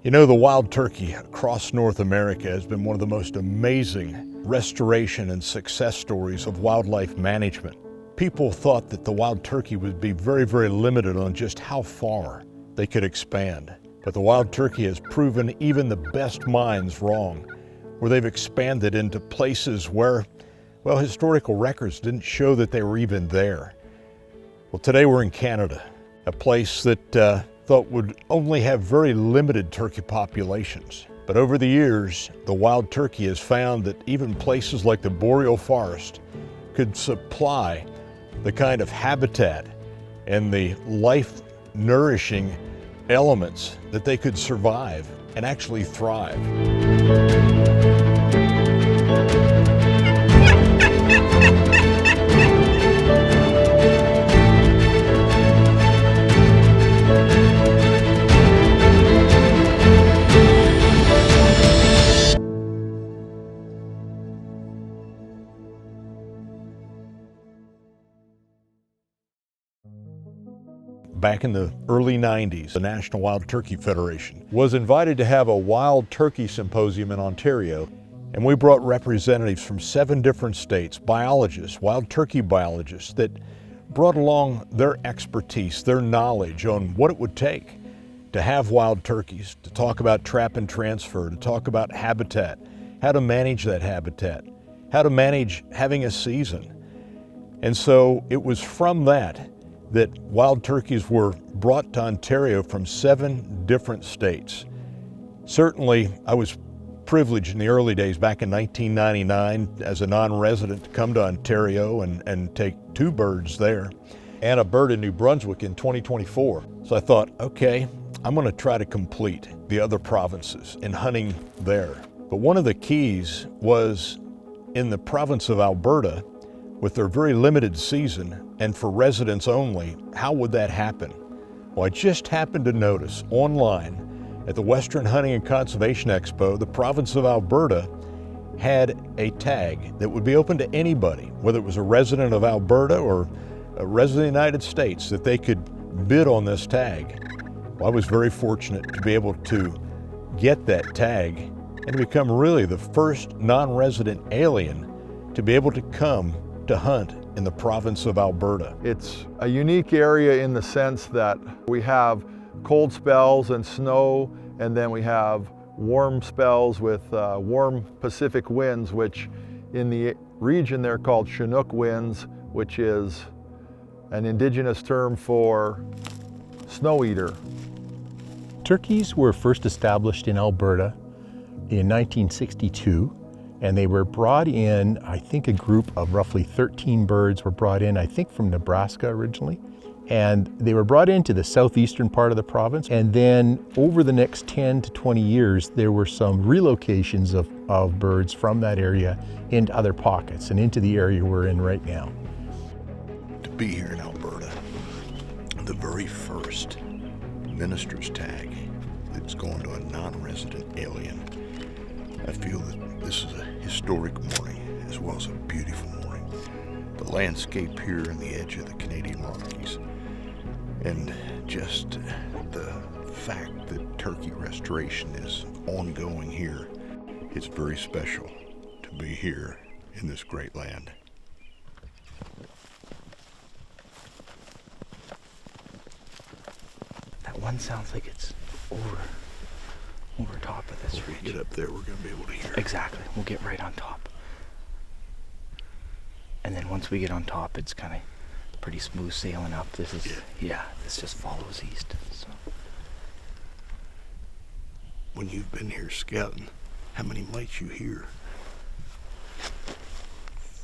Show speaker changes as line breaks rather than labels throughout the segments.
You know, the wild turkey across North America has been one of the most amazing restoration and success stories of wildlife management. People thought that the wild turkey would be very, very limited on just how far they could expand. But the wild turkey has proven even the best minds wrong, where they've expanded into places where, well, historical records didn't show that they were even there. Well, today we're in Canada, a place that thought would only have very limited turkey populations. But over the years, the wild turkey has found that even places like the boreal forest could supply the kind of habitat and the life-nourishing elements that they could survive and actually thrive. Back in the early 90s, the National Wild Turkey Federation was invited to have a wild turkey symposium in Ontario, and we brought representatives from 7 different states, biologists, wild turkey biologists, that brought along their expertise, their knowledge on what it would take to have wild turkeys, to talk about trap and transfer, to talk about habitat, how to manage that habitat, how to manage having a season. And so it was from that wild turkeys were brought to Ontario from 7 different states. Certainly, I was privileged in the early days, back in 1999, as a non-resident, to come to Ontario and take 2 birds there, and a bird in New Brunswick in 2024. So I thought, okay, I'm gonna try to complete the other provinces in hunting there. But one of the keys was in the province of Alberta, with their very limited season and for residents only, how would that happen? Well, I just happened to notice online at the Western Hunting and Conservation Expo, the province of Alberta had a tag that would be open to anybody, whether it was a resident of Alberta or a resident of the United States, that they could bid on this tag. Well, I was very fortunate to be able to get that tag and to become really the first non-resident alien to be able to come to hunt in the province of Alberta.
It's a unique area in the sense that we have cold spells and snow, and then we have warm spells with warm Pacific winds, which in the region they're called Chinook winds, which is an indigenous term for snow eater.
Turkeys were first established in Alberta in 1962. And they were brought in, I think a group of roughly 13 birds were brought in, I think from Nebraska originally. And they were brought into the southeastern part of the province. And then over the next 10 to 20 years, there were some relocations of birds from that area into other pockets and into the area we're in right now.
To be here in Alberta, the very first minister's tag that's going to a non-resident alien, I feel that this is a historic morning as well as a beautiful morning. The landscape here on the edge of the Canadian Rockies, and just the fact that turkey restoration is ongoing here, it's very special to be here in this great land.
That one sounds like it's over top of this ridge.
Get up there, we're going to be able to hear.
Exactly. We'll get right on top. And then once we get on top, it's kind of pretty smooth sailing up. This is, this just follows east. So.
When you've been here scouting, how many might you hear?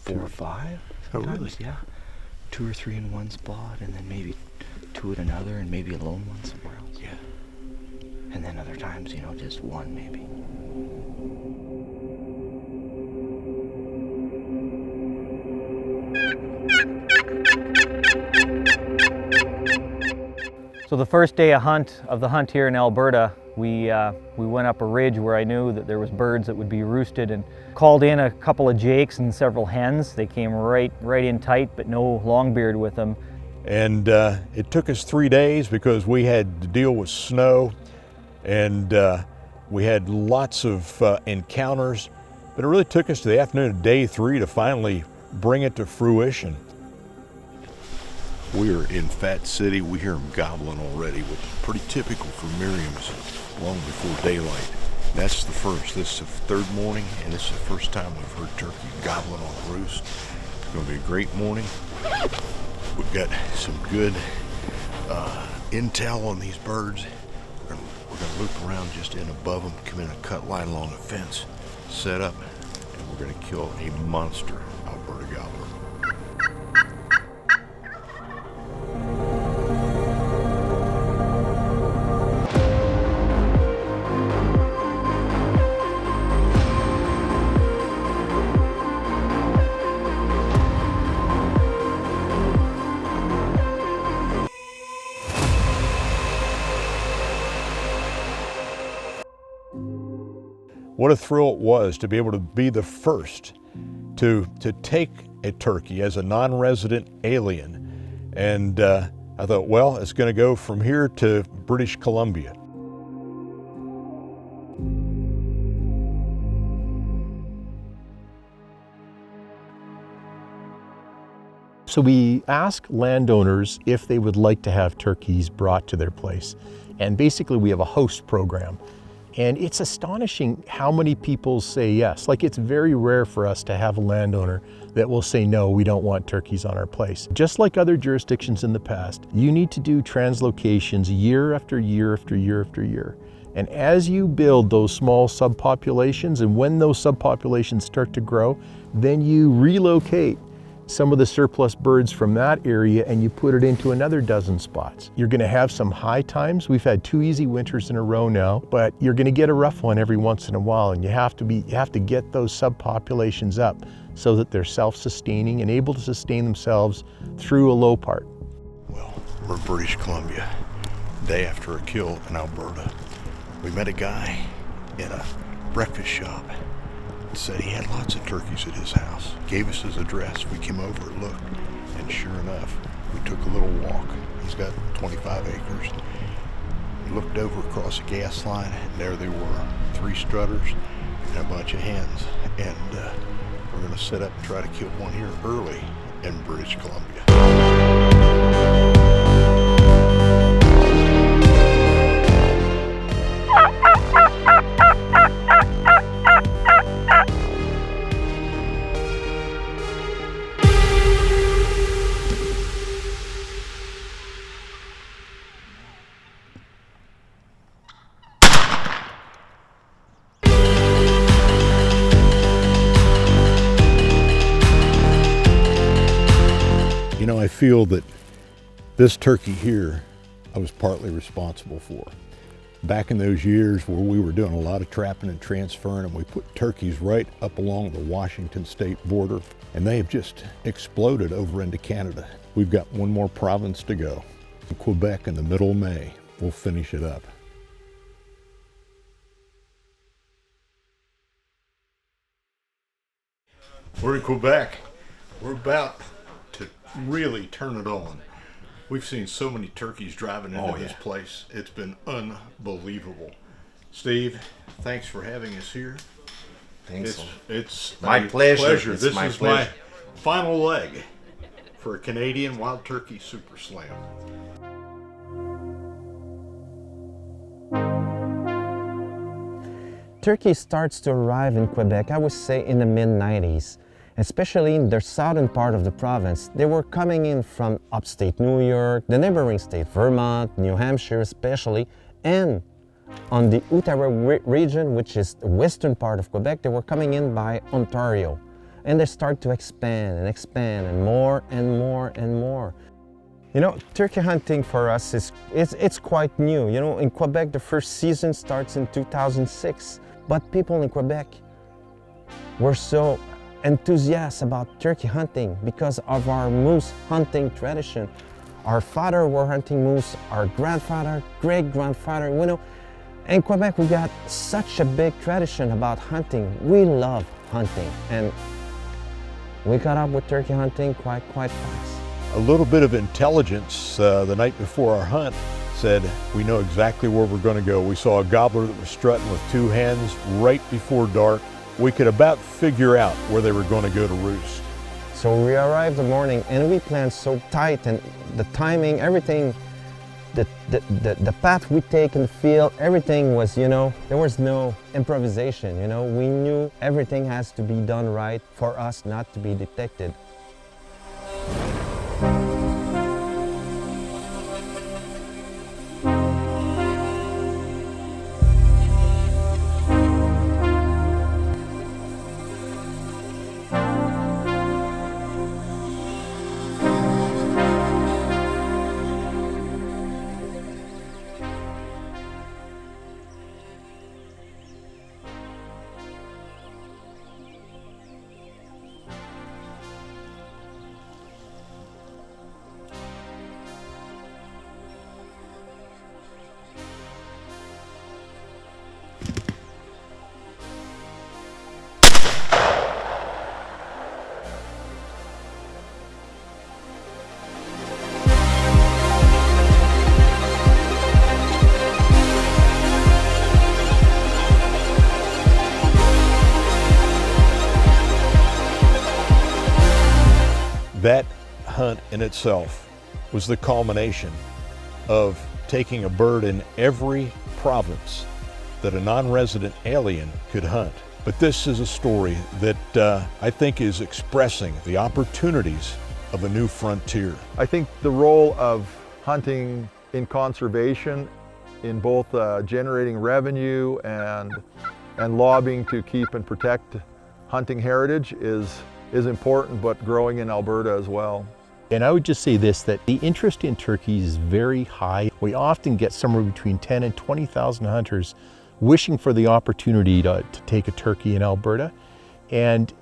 4 or 5.
Oh, really?
Yeah. 2 or 3 in one spot, and then maybe 2 at another, and maybe a lone one somewhere else.
Yeah.
And then other times, just 1 maybe.
So the first day of the hunt here in Alberta, we went up a ridge where I knew that there was birds that would be roosted, and called in a couple of jakes and several hens. They came right in tight, but no longbeard with them.
And it took us 3 days because we had to deal with snow. And we had lots of encounters, but it really took us to the afternoon of day 3 to finally bring it to fruition. We are in Fat City. We hear them gobbling already, which is pretty typical for Miriam's long before daylight. That's the first. This is the third morning, and this is the first time we've heard turkey gobbling on the roost. It's going to be a great morning. We've got some good intel on these birds. We're going to loop around just in above them, come in a cut line along a fence, set up, and we're going to kill a monster Alberta gobbler. What a thrill it was to be able to be the first to take a turkey as a non-resident alien. And I thought, well, it's going to go from here to British Columbia.
So we ask landowners if they would like to have turkeys brought to their place. And basically we have a host program. And it's astonishing how many people say yes. Like, it's very rare for us to have a landowner that will say, no, we don't want turkeys on our place. Just like other jurisdictions in the past, you need to do translocations year after year after year after year. And as you build those small subpopulations, and when those subpopulations start to grow, then you relocate some of the surplus birds from that area and you put it into another dozen spots. You're going to have some high times. We've had 2 easy winters in a row now, but you're going to get a rough one every once in a while, and you have to get those subpopulations up so that they're self-sustaining and able to sustain themselves through a low part.
Well, we're in British Columbia, day after a kill in Alberta. We met a guy in a breakfast shop. Said he had lots of turkeys at his house. Gave us his address. We came over and looked, and sure enough, we took a little walk. He's got 25 acres. We looked over across a gas line, and there they were, 3 strutters and a bunch of hens. And we're going to set up and try to kill one here early in British Columbia. You know, I feel that this turkey here, I was partly responsible for. Back in those years where we were doing a lot of trapping and transferring, and we put turkeys right up along the Washington state border, and they have just exploded over into Canada. We've got one more province to go. In Quebec in the middle of May, we'll finish it up. We're in Quebec. We're about to really turn it on. We've seen so many turkeys driving into this place. It's been unbelievable. Steve, thanks for having us here.
Thanks.
It's
my pleasure.
This is my final leg for a Canadian Wild Turkey Super Slam.
Turkey starts to arrive in Quebec, I would say, in the mid-90s. Especially in the southern part of the province. They were coming in from upstate New York, the neighboring state, Vermont, New Hampshire especially, and on the Outaouais region, which is the western part of Quebec, they were coming in by Ontario. And they start to expand and more and more and more. You know, turkey hunting for us it's quite new. You know, in Quebec, the first season starts in 2006, but people in Quebec were so enthusiastic about turkey hunting because of our moose hunting tradition. Our father were hunting moose, our grandfather, great-grandfather, you know. In Quebec, we got such a big tradition about hunting. We love hunting, and we got up with turkey hunting quite fast.
A little bit of intelligence the night before our hunt said, we know exactly where we're going to go. We saw a gobbler that was strutting with two hens right before dark. We could about figure out where they were going to go to roost.
So we arrived the morning and we planned so tight, and the timing, everything, the path we take in the field, everything was, there was no improvisation, We knew everything has to be done right for us not to be detected.
That hunt in itself was the culmination of taking a bird in every province that a non-resident alien could hunt. But this is a story that I think is expressing the opportunities of a new frontier.
I think the role of hunting in conservation, in both generating revenue and lobbying to keep and protect hunting heritage is important, but growing in Alberta as well.
And I would just say this, that the interest in turkeys is very high. We often get somewhere between 10 and 20,000 hunters wishing for the opportunity to take a turkey in Alberta. And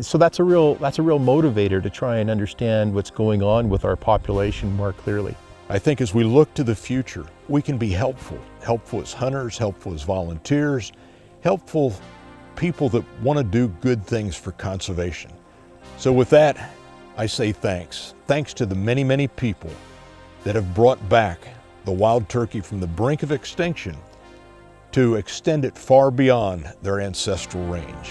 so that's a real motivator to try and understand what's going on with our population more clearly.
I think as we look to the future, we can be helpful as hunters, helpful as volunteers, helpful people that want to do good things for conservation. So with that, I say thanks. Thanks to the many, many people that have brought back the wild turkey from the brink of extinction to extend it far beyond their ancestral range.